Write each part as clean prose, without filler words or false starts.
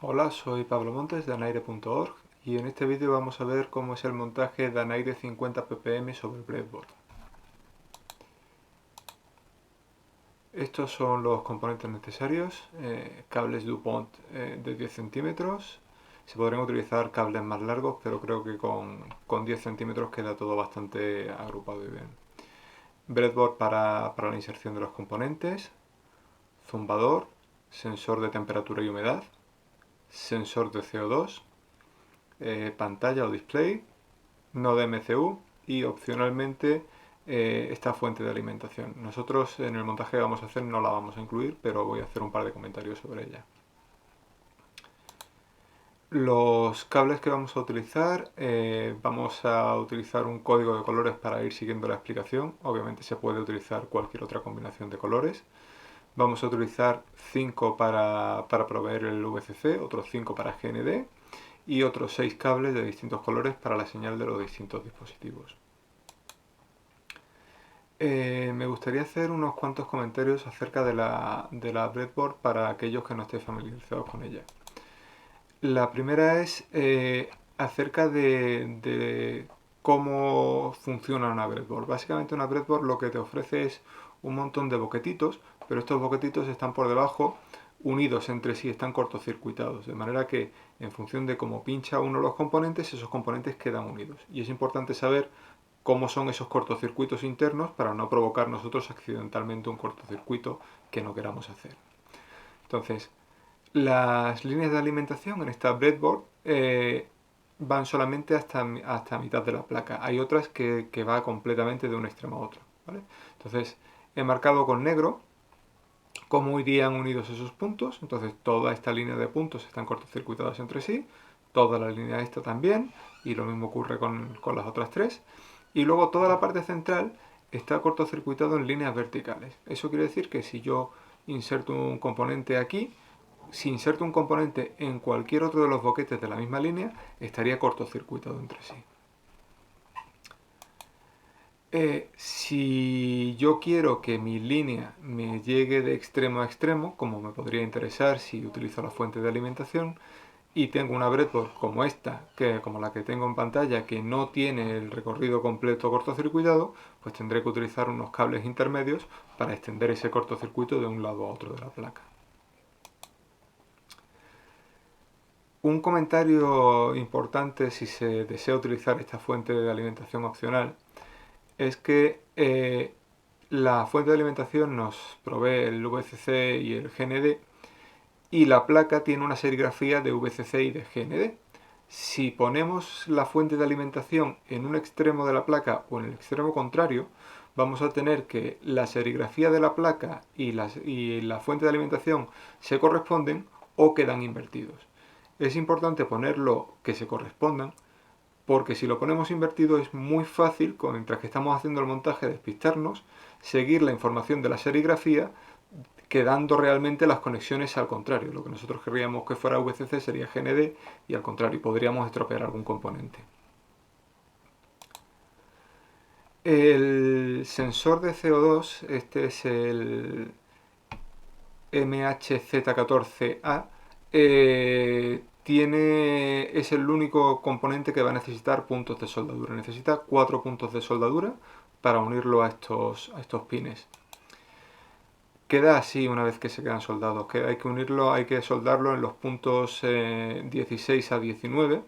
Hola, soy Pablo Montes de anaire.org y en este vídeo vamos a ver cómo es el montaje de Anaire 50 ppm sobre el breadboard. Estos son los componentes necesarios, cables DuPont de 10 centímetros. Se podrían utilizar cables más largos, pero creo que con 10 centímetros queda todo bastante agrupado y bien. Breadboard para la inserción de los componentes, zumbador, sensor de temperatura y humedad, sensor de CO2, pantalla o display, nodo MCU y opcionalmente esta fuente de alimentación. Nosotros en el montaje que vamos a hacer no la vamos a incluir, pero voy a hacer un par de comentarios sobre ella. Los cables que vamos a utilizar un código de colores para ir siguiendo la explicación. Obviamente se puede utilizar cualquier otra combinación de colores. Vamos a utilizar 5 para proveer el VCC, otros 5 para GND y otros 6 cables de distintos colores para la señal de los distintos dispositivos. Me gustaría hacer unos cuantos comentarios acerca de la breadboard para aquellos que no estén familiarizados con ella. La primera es acerca de cómo funciona una breadboard. Básicamente una breadboard lo que te ofrece es un montón de boquetitos, pero estos boquetitos están por debajo unidos entre sí, están cortocircuitados, de manera que en función de cómo pincha uno los componentes, esos componentes quedan unidos. Y es importante saber cómo son esos cortocircuitos internos para no provocar nosotros accidentalmente un cortocircuito que no queramos hacer. Entonces, las líneas de alimentación en esta breadboard van solamente hasta mitad de la placa. Hay otras que va completamente de un extremo a otro. ¿Vale? Entonces, he marcado con negro cómo irían unidos esos puntos. Entonces, toda esta línea de puntos están cortocircuitadas entre sí. Toda la línea esta también. Y lo mismo ocurre con las otras tres. Y luego toda la parte central está cortocircuitado en líneas verticales. Eso quiere decir que si yo inserto un componente aquí, si inserto un componente en cualquier otro de los boquetes de la misma línea, estaría cortocircuitado entre sí. Si yo quiero que mi línea me llegue de extremo a extremo, como me podría interesar si utilizo la fuente de alimentación, y tengo una breadboard como esta, como la que tengo en pantalla, que no tiene el recorrido completo cortocircuitado, pues tendré que utilizar unos cables intermedios para extender ese cortocircuito de un lado a otro de la placa. Un comentario importante si se desea utilizar esta fuente de alimentación opcional es que la fuente de alimentación nos provee el VCC y el GND y la placa tiene una serigrafía de VCC y de GND. Si ponemos la fuente de alimentación en un extremo de la placa o en el extremo contrario, vamos a tener que la serigrafía de la placa y la fuente de alimentación se corresponden o quedan invertidos. Es importante ponerlo que se correspondan, porque si lo ponemos invertido es muy fácil, mientras que estamos haciendo el montaje, despistarnos, seguir la información de la serigrafía, quedando realmente las conexiones al contrario. Lo que nosotros querríamos que fuera VCC sería GND y al contrario, podríamos estropear algún componente. El sensor de CO2, este es el MHZ14A, es el único componente que va a necesitar puntos de soldadura. Necesita 4 puntos de soldadura para unirlo a estos pines. Queda así una vez que se quedan soldados. Hay que soldarlo en los puntos 16 a 19.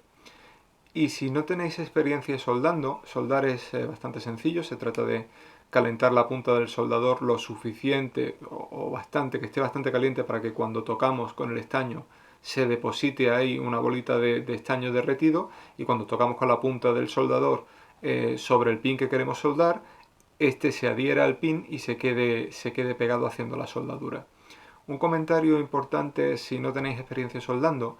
Y si no tenéis experiencia soldando, soldar es bastante sencillo. Se trata de calentar la punta del soldador lo suficiente o bastante, que esté bastante caliente para que cuando tocamos con el estaño se deposite ahí una bolita de estaño derretido, y cuando tocamos con la punta del soldador sobre el pin que queremos soldar, este se adhiera al pin y se quede pegado haciendo la soldadura. Un comentario importante si no tenéis experiencia soldando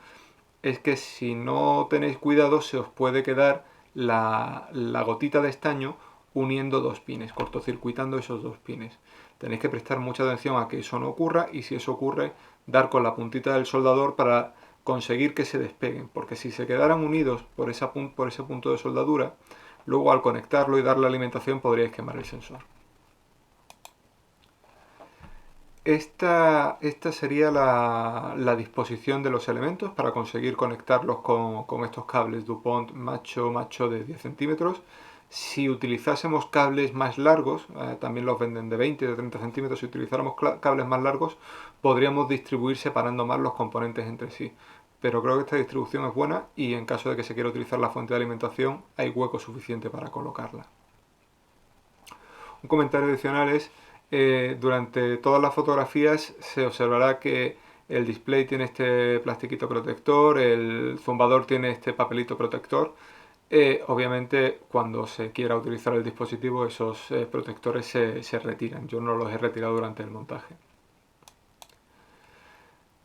es que si no tenéis cuidado se os puede quedar la gotita de estaño uniendo dos pines, cortocircuitando esos dos pines. Tenéis que prestar mucha atención a que eso no ocurra, y si eso ocurre, dar con la puntita del soldador para conseguir que se despeguen, porque si se quedaran unidos por ese punto de soldadura, luego al conectarlo y darle alimentación podríais quemar el sensor. Esta sería la disposición de los elementos para conseguir conectarlos con estos cables DuPont macho de 10 centímetros. Si utilizásemos cables más largos, también los venden de 20, de 30 centímetros, si utilizáramos cables más largos, podríamos distribuir separando más los componentes entre sí. Pero creo que esta distribución es buena y en caso de que se quiera utilizar la fuente de alimentación, hay hueco suficiente para colocarla. Un comentario adicional es, durante todas las fotografías se observará que el display tiene este plastiquito protector, el zumbador tiene este papelito protector. Obviamente cuando se quiera utilizar el dispositivo esos protectores se retiran. Yo no los he retirado durante el montaje.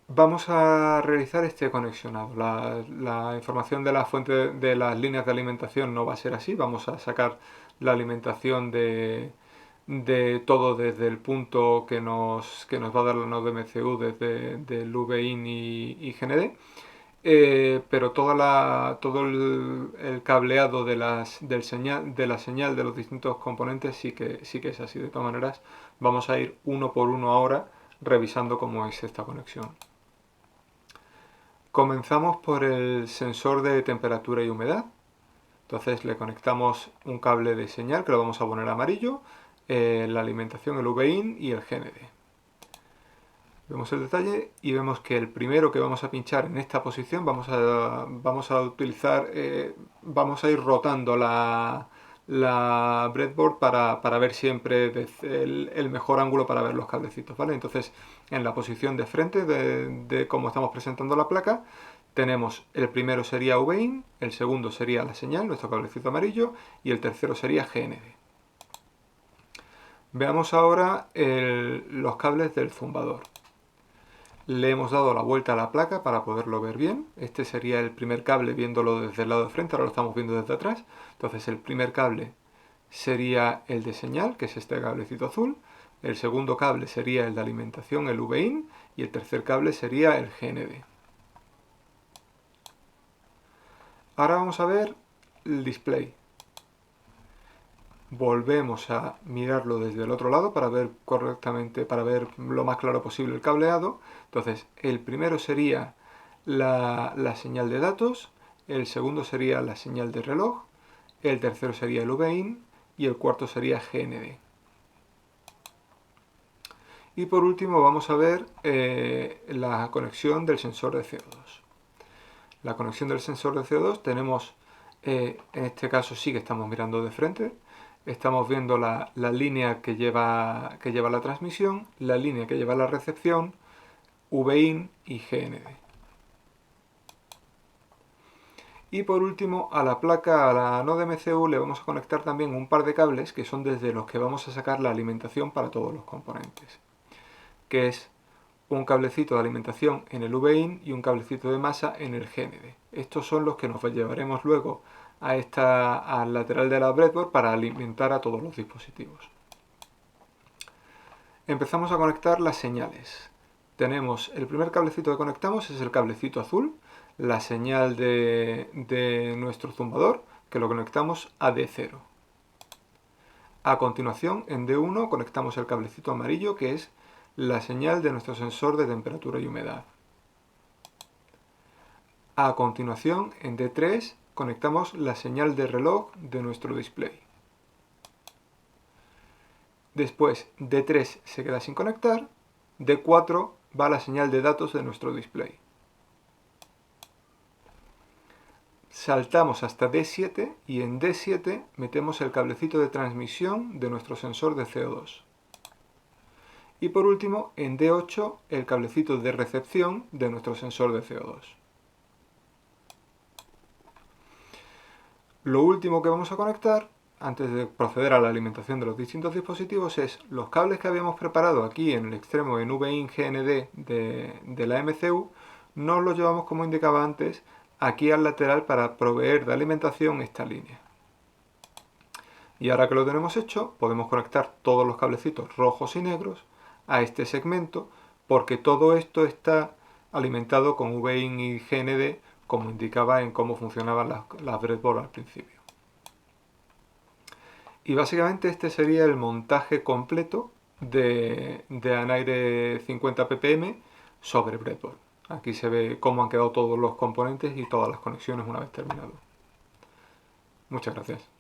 Vamos a realizar este conexionado. La información de la fuente de las líneas de alimentación no va a ser así. Vamos a sacar la alimentación de todo desde el punto que nos va a dar la node MCU desde el VIN y GND. Pero todo el cableado de la señal de los distintos componentes sí que es así. De todas maneras, vamos a ir uno por uno ahora revisando cómo es esta conexión. Comenzamos por el sensor de temperatura y humedad. Entonces le conectamos un cable de señal que lo vamos a poner amarillo, la alimentación, el VIN y el GND. Vemos el detalle y vemos que el primero que vamos a pinchar en esta posición vamos a utilizar, vamos a ir rotando la breadboard para ver siempre el mejor ángulo para ver los cablecitos, ¿vale? Entonces, en la posición de frente de cómo estamos presentando la placa, tenemos el primero sería VIN, el segundo sería la señal, nuestro cablecito amarillo, y el tercero sería GND. Veamos ahora los cables del zumbador. Le hemos dado la vuelta a la placa para poderlo ver bien. Este sería el primer cable viéndolo desde el lado de frente, ahora lo estamos viendo desde atrás. Entonces el primer cable sería el de señal, que es este cablecito azul. El segundo cable sería el de alimentación, el VIN, y el tercer cable sería el GND. Ahora vamos a ver el display. Volvemos a mirarlo desde el otro lado para ver correctamente, para ver lo más claro posible el cableado. Entonces, el primero sería la señal de datos, el segundo sería la señal de reloj, el tercero sería el VIN y el cuarto sería GND. Y por último vamos a ver la conexión del sensor de CO2. La conexión del sensor de CO2 tenemos, en este caso sí que estamos mirando de frente. Estamos viendo la línea que lleva la transmisión, la línea que lleva la recepción, VIN y GND. Y por último, a la placa, a la node MCU, le vamos a conectar también un par de cables que son desde los que vamos a sacar la alimentación para todos los componentes. Que es un cablecito de alimentación en el VIN y un cablecito de masa en el GND. Estos son los que nos llevaremos luego al lateral de la breadboard para alimentar a todos los dispositivos. Empezamos a conectar las señales. Tenemos el primer cablecito que conectamos, es el cablecito azul, la señal de nuestro zumbador, que lo conectamos a D0. A continuación, en D1 conectamos el cablecito amarillo, que es la señal de nuestro sensor de temperatura y humedad. A continuación, en D3 conectamos la señal de reloj de nuestro display. Después D3 se queda sin conectar, D4 va la señal de datos de nuestro display. Saltamos hasta D7 y en D7 metemos el cablecito de transmisión de nuestro sensor de CO2. Y por último, en D8 el cablecito de recepción de nuestro sensor de CO2. Lo último que vamos a conectar, antes de proceder a la alimentación de los distintos dispositivos, es los cables que habíamos preparado aquí en el extremo en VIN GND de la MCU, nos los llevamos, como indicaba antes, aquí al lateral para proveer de alimentación esta línea. Y ahora que lo tenemos hecho, podemos conectar todos los cablecitos rojos y negros a este segmento, porque todo esto está alimentado con VIN y GND, como indicaba en cómo funcionaban las breadboard al principio. Y básicamente este sería el montaje completo de Anaire 50 ppm sobre breadboard. Aquí se ve cómo han quedado todos los componentes y todas las conexiones una vez terminado. Muchas gracias.